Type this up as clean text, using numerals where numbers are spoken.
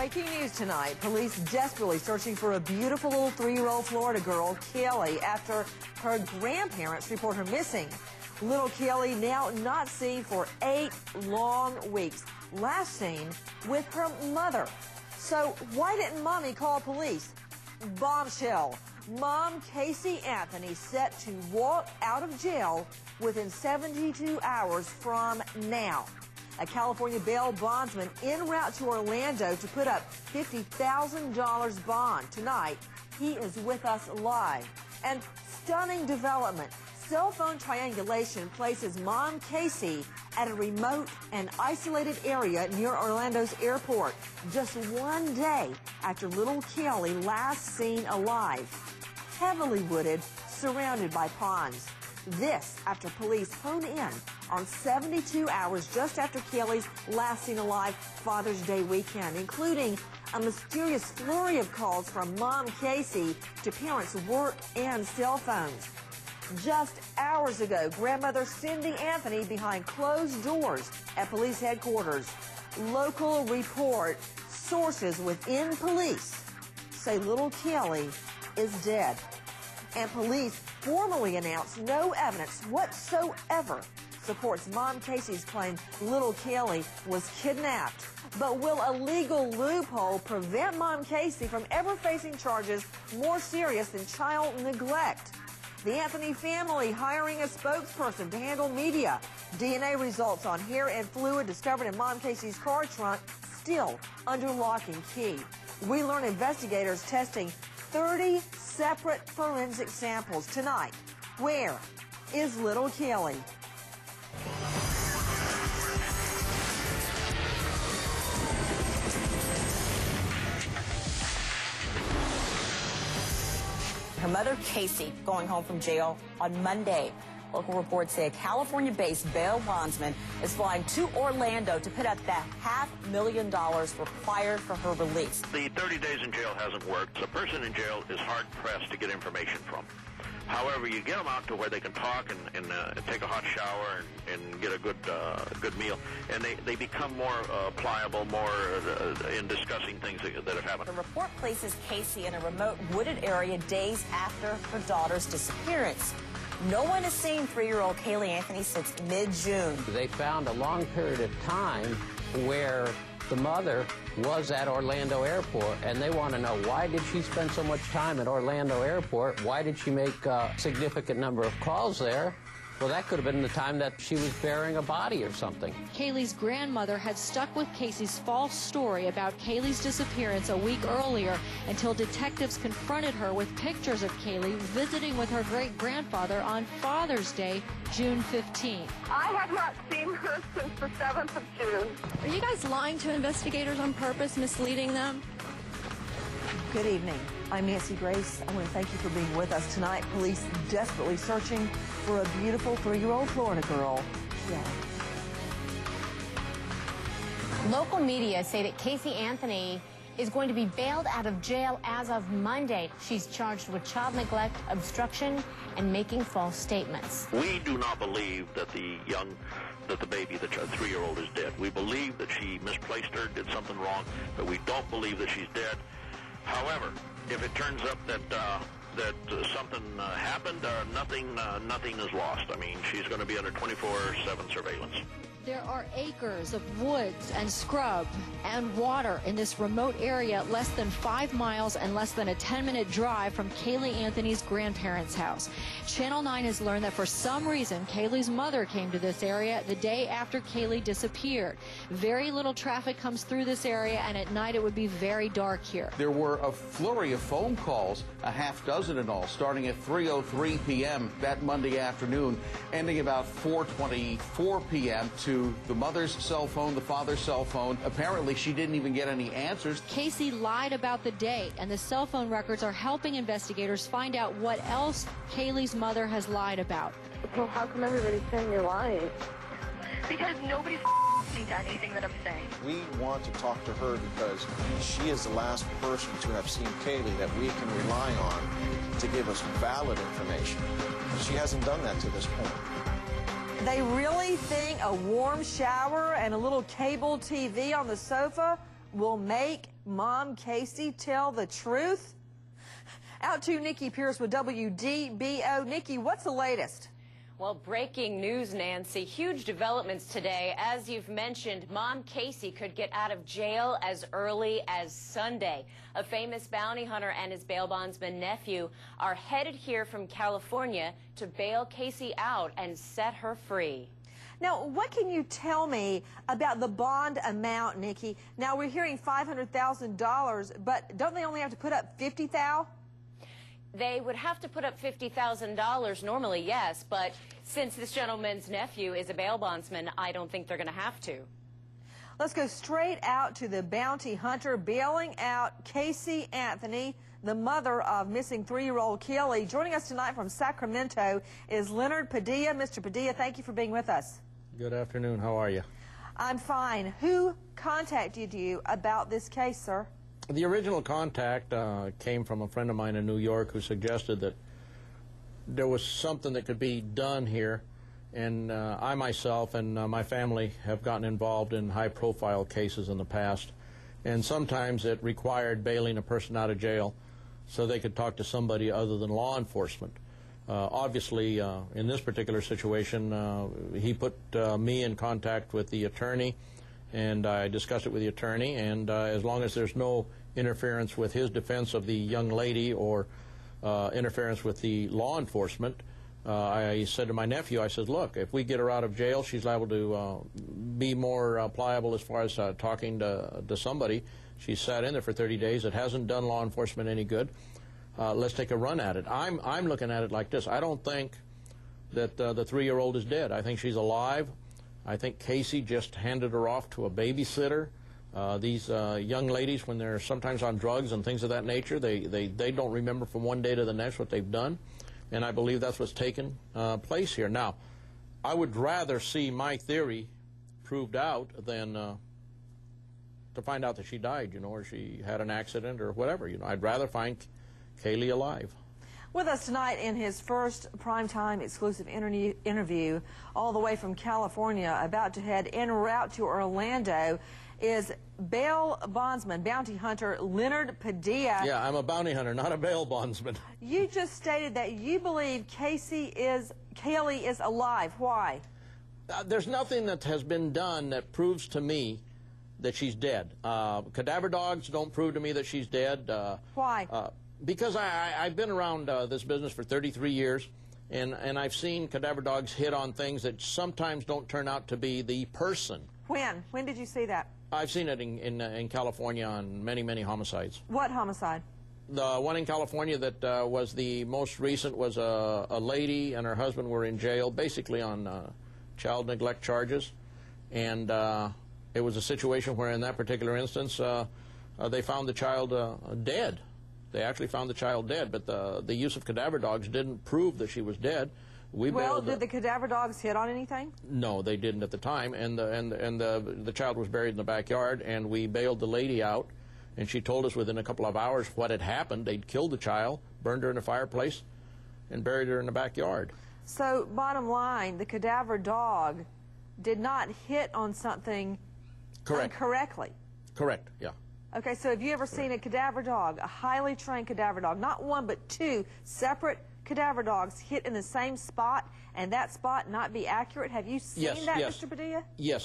Breaking news tonight. Police desperately searching for a beautiful little 3-year-old Florida girl, Caylee, after her grandparents report her missing. Little Caylee now not seen for 8 long weeks. Last seen with her mother. So why didn't Mommy call police? Bombshell. Mom Casey Anthony set to walk out of jail within 72 hours from now. A California bail bondsman en route to Orlando to put up $50,000 bond. Tonight, he is with us live. And stunning development. Cell phone triangulation places Mom Casey at a remote and isolated area near Orlando's airport, just one day after little Caylee last seen alive. Heavily wooded, surrounded by ponds. This after police hone in on 72 hours just after Caylee's last seen alive Father's Day weekend, including a mysterious flurry of calls from Mom Casey to parents' work and cell phones. Just hours ago, grandmother Cindy Anthony behind closed doors at police headquarters. Local report, sources within police say little Caylee is dead. And police formally announced no evidence whatsoever supports Mom Casey's claim little Caylee was kidnapped. But will a legal loophole prevent Mom Casey from ever facing charges more serious than child neglect? The Anthony family hiring a spokesperson to handle media. DNA results on hair and fluid discovered in Mom Casey's car trunk still under lock and key. We learn investigators testing 30 separate forensic samples tonight. Where is little Caylee? Her mother, Casey, going home from jail on Monday. Local reports say a California-based bail bondsman is flying to Orlando to put up the $500,000 required for her release. The 30 days in jail hasn't worked. A person in jail is hard-pressed to get information from. However, you get them out to where they can talk and take a hot shower and get a good meal, and they become more pliable, more in discussing things that have happened. The report places Casey in a remote wooded area days after her daughter's disappearance. No one has seen 3-year-old Caylee Anthony since mid-June. They found a long period of time where the mother was at Orlando Airport, and they want to know, why did she spend so much time at Orlando Airport? Why did she make a significant number of calls there? Well, that could have been the time that she was burying a body or something. Caylee's grandmother had stuck with Casey's false story about Caylee's disappearance a week earlier until detectives confronted her with pictures of Caylee visiting with her great-grandfather on Father's Day, June 15th. I have not seen her since the 7th of June. Are you guys lying to investigators on purpose, misleading them? Good evening. I'm Nancy Grace. I want to thank you for being with us tonight. Police desperately searching for a beautiful 3-year-old Florida girl. Yeah. Local media say that Casey Anthony is going to be bailed out of jail as of Monday. She's charged with child neglect, obstruction, and making false statements. We do not believe that the baby, the 3-year-old, is dead. We believe that she misplaced her, did something wrong, but we don't believe that she's dead. However, if it turns up that something happened, nothing is lost. I mean, she's going to be under 24/7 surveillance. There are acres of woods and scrub and water in this remote area, less than 5 miles and less than a 10-minute drive from Caylee Anthony's grandparents' house. Channel 9 has learned that for some reason, Caylee's mother came to this area the day after Caylee disappeared. Very little traffic comes through this area, and at night it would be very dark here. There were a flurry of phone calls, a half dozen in all, starting at 3:03 p.m. that Monday afternoon, ending about 4:24 p.m. to the mother's cell phone, the father's cell phone. Apparently, she didn't even get any answers. Casey lied about the date, and the cell phone records are helping investigators find out what else Caylee's mother has lied about. Well, how come everybody's saying you're lying? Because nobody's listening to anything that I'm saying. We want to talk to her because she is the last person to have seen Caylee that we can rely on to give us valid information. She hasn't done that to this point. They really think a warm shower and a little cable TV on the sofa will make Mom Casey tell the truth? Out to Nikki Pierce with WDBO. Nikki, what's the latest? Well, breaking news, Nancy. Huge developments today. As you've mentioned, Mom Casey could get out of jail as early as Sunday. A famous bounty hunter and his bail bondsman nephew are headed here from California to bail Casey out and set her free. Now, what can you tell me about the bond amount, Nikki? Now, we're hearing $500,000, but don't they only have to put up $50,000? They would have to put up $50,000 normally, yes, but since this gentleman's nephew is a bail bondsman, I don't think they're going to have to. Let's go straight out to the bounty hunter bailing out Casey Anthony, the mother of missing 3-year-old Caylee. Joining us tonight from Sacramento is Leonard Padilla. Mr. Padilla, thank you for being with us. Good afternoon. How are you? I'm fine. Who contacted you about this case, sir? The original contact came from a friend of mine in New York who suggested that there was something that could be done here, and I myself and my family have gotten involved in high-profile cases in the past, and sometimes it required bailing a person out of jail so they could talk to somebody other than law enforcement. Obviously, in this particular situation, he put me in contact with the attorney, and I discussed it with the attorney, and as long as there's no interference with his defense of the young lady or interference with the law enforcement, I said to my nephew, I said, look, if we get her out of jail, she's liable to be more pliable as far as talking to somebody. She sat in there for 30 days. It hasn't done law enforcement any good. Let's take a run at it. I'm looking at it like this. I don't think that the 3-year-old is dead. I think she's alive. I think Casey just handed her off to a babysitter. These young ladies, when they're sometimes on drugs and things of that nature, they don't remember from one day to the next what they've done. And I believe that's what's taken place here. Now, I would rather see my theory proved out than to find out that she died, you know, or she had an accident or whatever. You know, I'd rather find Caylee alive. With us tonight in his first primetime exclusive interview, all the way from California, about to head en route to Orlando, is bail bondsman, bounty hunter Leonard Padilla. Yeah, I'm a bounty hunter, not a bail bondsman. You just stated that you believe Caylee is alive. Why? There's nothing that has been done that proves to me that she's dead. Cadaver dogs don't prove to me that she's dead. Why? Because I've been around this business for 33 years, and I've seen cadaver dogs hit on things that sometimes don't turn out to be the person. When? When did you see that? I've seen it in California on many, many homicides. What homicide? The one in California that was the most recent was a lady and her husband were in jail, basically on child neglect charges. And it was a situation where in that particular instance they found the child dead. They actually found the child dead, but the use of cadaver dogs didn't prove that she was dead. Well, did the cadaver dogs hit on anything? No, they didn't at the time, and the child was buried in the backyard, and we bailed the lady out, and she told us within a couple of hours what had happened. They'd killed the child, burned her in a fireplace, and buried her in the backyard. So, bottom line, the cadaver dog did not hit on something incorrectly. Correct, yeah. Okay, so have you ever seen a cadaver dog, a highly trained cadaver dog, not one but two separate cadaver dogs hit in the same spot and that spot not be accurate? Have you seen that, yes. Mr. Padilla? Yes.